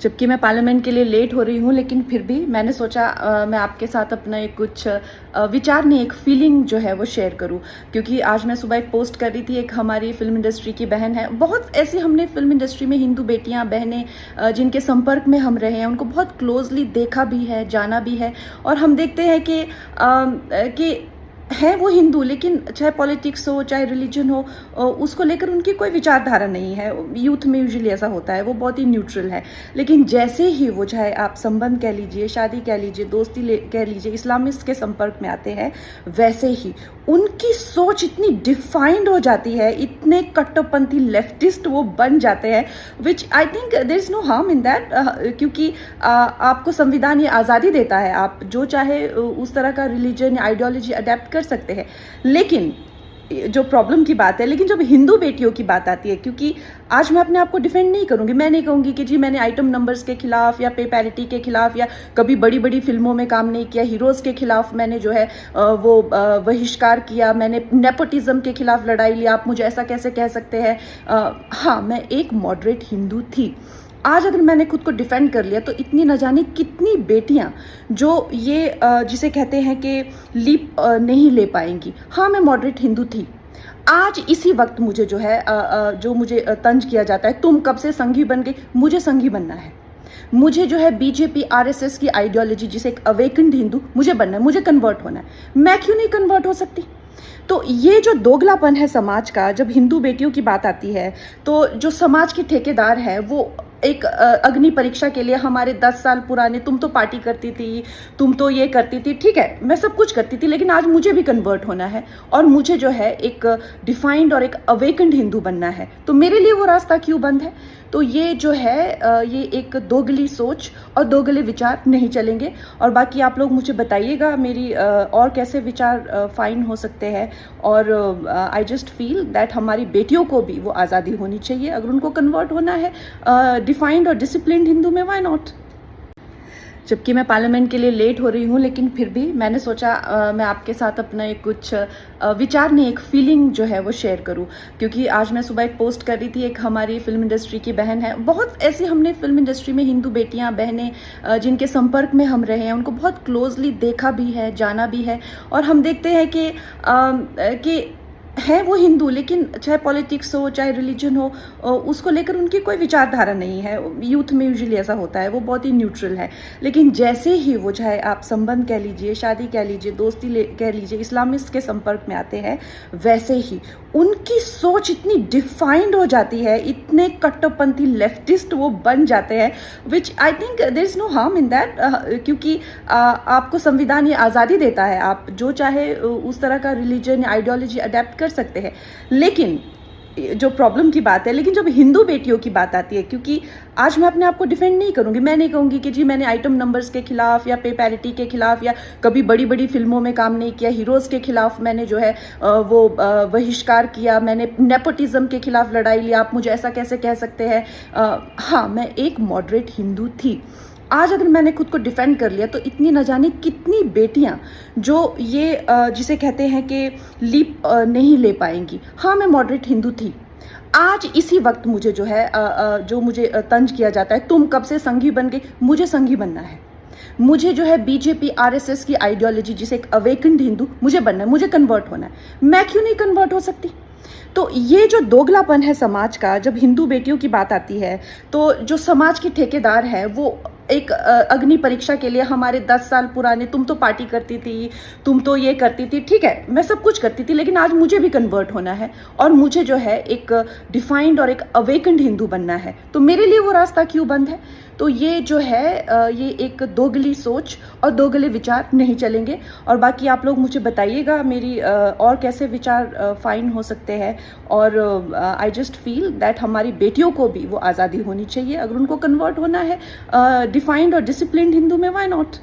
जबकि मैं पार्लियामेंट के लिए लेट हो रही हूँ, लेकिन फिर भी मैंने सोचा मैं आपके साथ अपना एक कुछ विचार नहीं, एक फीलिंग जो है वो शेयर करूँ। क्योंकि आज मैं सुबह एक पोस्ट कर रही थी, एक हमारी फिल्म इंडस्ट्री की बहन है, बहुत ऐसी हमने फिल्म इंडस्ट्री में हिंदू बेटियां बहनें जिनके संपर्क में हम रहे हैं, उनको बहुत क्लोजली देखा भी है, जाना भी है। और हम देखते हैं कि है वो हिंदू, लेकिन चाहे पॉलिटिक्स हो चाहे रिलीजन हो, उसको लेकर उनकी कोई विचारधारा नहीं है। यूथ में यूजुअली ऐसा होता है, वो बहुत ही न्यूट्रल है। लेकिन जैसे ही वो, चाहे आप संबंध कह लीजिए, शादी कह लीजिए, दोस्ती कह लीजिए, इस्लामिस्ट के संपर्क में आते हैं, वैसे ही उनकी सोच इतनी डिफाइंड हो जाती है, इतने कट्टरपंथी लेफ्टिस्ट वो बन जाते हैं, which I think there is no harm in that. क्योंकि आपको संविधान ये आज़ादी देता है, आप जो चाहे उस तरह का रिलीजन आइडियोलॉजी अडेप्ट कर सकते हैं। लेकिन जो प्रॉब्लम की बात है, लेकिन जब हिंदू बेटियों की बात आती है, क्योंकि आज मैं अपने आप को डिफेंड नहीं करूंगी, मैं नहीं कहूंगी कि जी मैंने आइटम नंबर्स के खिलाफ या पे पैरिटी के खिलाफ या कभी बड़ी बड़ी फिल्मों में काम नहीं किया, हीरोज के खिलाफ मैंने जो है वो बहिष्कार किया, मैंने नेपोटिज्म के खिलाफ लड़ाई लिया, आप मुझे ऐसा कैसे कह सकते हैं। हाँ, मैं एक मॉडरेट हिंदू थी। आज अगर मैंने खुद को डिफेंड कर लिया तो इतनी न जाने कितनी बेटियां जो ये जिसे कहते हैं कि लीप नहीं ले पाएंगी। हाँ, मैं मॉडरेट हिंदू थी। आज इसी वक्त मुझे जो है जो मुझे तंज किया जाता है, तुम कब से संघी बन गई, मुझे संघी बनना है। मुझे जो है बीजेपी आरएसएस की आइडियोलॉजी, जिसे एक अवेकन्ड हिंदू मुझे बनना है, मुझे कन्वर्ट होना है। मैं क्यों नहीं कन्वर्ट हो सकती? तो ये जो दोगलापन है समाज का, जब हिंदू बेटियों की बात आती है, तो जो समाज के ठेकेदार है वो एक अग्नि परीक्षा के लिए हमारे 10 साल पुराने, तुम तो पार्टी करती थी, तुम तो ये करती थी, ठीक है मैं सब कुछ करती थी, लेकिन आज मुझे भी कन्वर्ट होना है और मुझे जो है एक डिफाइंड और एक अवेकन्ड हिंदू बनना है। तो मेरे लिए वो रास्ता क्यों बंद है? तो ये जो है ये एक दोगली सोच और दोगले विचार नहीं चलेंगे। और बाकी आप लोग मुझे बताइएगा मेरी और कैसे विचार फाइन हो सकते हैं। और आई जस्ट फील दैट हमारी बेटियों को भी वो आज़ादी होनी चाहिए। अगर उनको कन्वर्ट होना है डिफाइंड और डिसिप्लिन्ड हिंदू में, व्हाई नॉट? जबकि मैं पार्लियामेंट के लिए लेट हो रही हूँ, लेकिन फिर भी मैंने सोचा मैं आपके साथ अपना एक कुछ विचार नहीं, एक फीलिंग जो है वो शेयर करूँ। क्योंकि आज मैं सुबह एक पोस्ट कर रही थी, एक हमारी फिल्म इंडस्ट्री की बहन है, बहुत ऐसी हमने फिल्म इंडस्ट्री में हिंदू बेटियां बहनें जिनके संपर्क में हम रहे हैं, उनको बहुत क्लोजली देखा भी है, जाना भी है। और हम देखते हैं कि है वो हिंदू, लेकिन चाहे पॉलिटिक्स हो चाहे रिलीजन हो, उसको लेकर उनकी कोई विचारधारा नहीं है। यूथ में यूजुअली ऐसा होता है, वो बहुत ही न्यूट्रल है। लेकिन जैसे ही वो, चाहे आप संबंध कह लीजिए, शादी कह लीजिए, दोस्ती कह लीजिए, इस्लामिस्ट के संपर्क में आते हैं, वैसे ही उनकी सोच इतनी डिफाइंड हो जाती है, इतने कट्टरपंथी लेफ्टिस्ट वो बन जाते हैं, which I think there is no harm in that. क्योंकि आपको संविधान ये आज़ादी देता है, आप जो चाहे उस तरह का रिलीजन आइडियोलॉजी अडेप्ट कर सकते हैं। लेकिन जो प्रॉब्लम की बात है, लेकिन जब हिंदू बेटियों की बात आती है, क्योंकि आज मैं अपने आप को डिफेंड नहीं करूंगी, मैं नहीं कहूंगी कि जी मैंने आइटम नंबर्स के खिलाफ या पे पैरिटी के खिलाफ या कभी बड़ी बड़ी फिल्मों में काम नहीं किया, हीरोज के खिलाफ मैंने जो है वो बहिष्कार किया, मैंने नेपोटिज्म के खिलाफ लड़ाई लिया, आप मुझे ऐसा कैसे कह सकते हैं। हाँ, मैं एक मॉडरेट हिंदू थी। आज अगर मैंने खुद को डिफेंड कर लिया तो इतनी न जाने कितनी बेटियां जो ये जिसे कहते हैं कि लीप नहीं ले पाएंगी। हाँ, मैं मॉडरेट हिंदू थी। आज इसी वक्त मुझे जो है जो मुझे तंज किया जाता है, तुम कब से संघी बन गई, मुझे संघी बनना है। मुझे जो है बीजेपी आरएसएस की आइडियोलॉजी, जिसे एक अवेकन्ड हिंदू मुझे बनना है, मुझे कन्वर्ट होना है। मैं क्यों नहीं कन्वर्ट हो सकती? तो ये जो दोगलापन है समाज का, जब हिंदू बेटियों की बात आती है, तो जो समाज के ठेकेदार है वो एक अग्नि परीक्षा के लिए हमारे 10 साल पुराने, तुम तो पार्टी करती थी, तुम तो ये करती थी, ठीक है मैं सब कुछ करती थी, लेकिन आज मुझे भी कन्वर्ट होना है और मुझे जो है एक डिफाइंड और एक अवेकन्ड हिंदू बनना है। तो मेरे लिए वो रास्ता क्यों बंद है? तो ये जो है ये एक दोगली सोच और दोगले विचार नहीं चलेंगे। और बाकी आप लोग मुझे बताइएगा मेरी और कैसे विचार फाइन हो सकते हैं। और आई जस्ट फील दैट हमारी बेटियों को भी वो आज़ादी होनी चाहिए। अगर उनको कन्वर्ट होना है डिफाइंड और डिसिप्लिन्ड हिंदू में, व्हाई नॉट?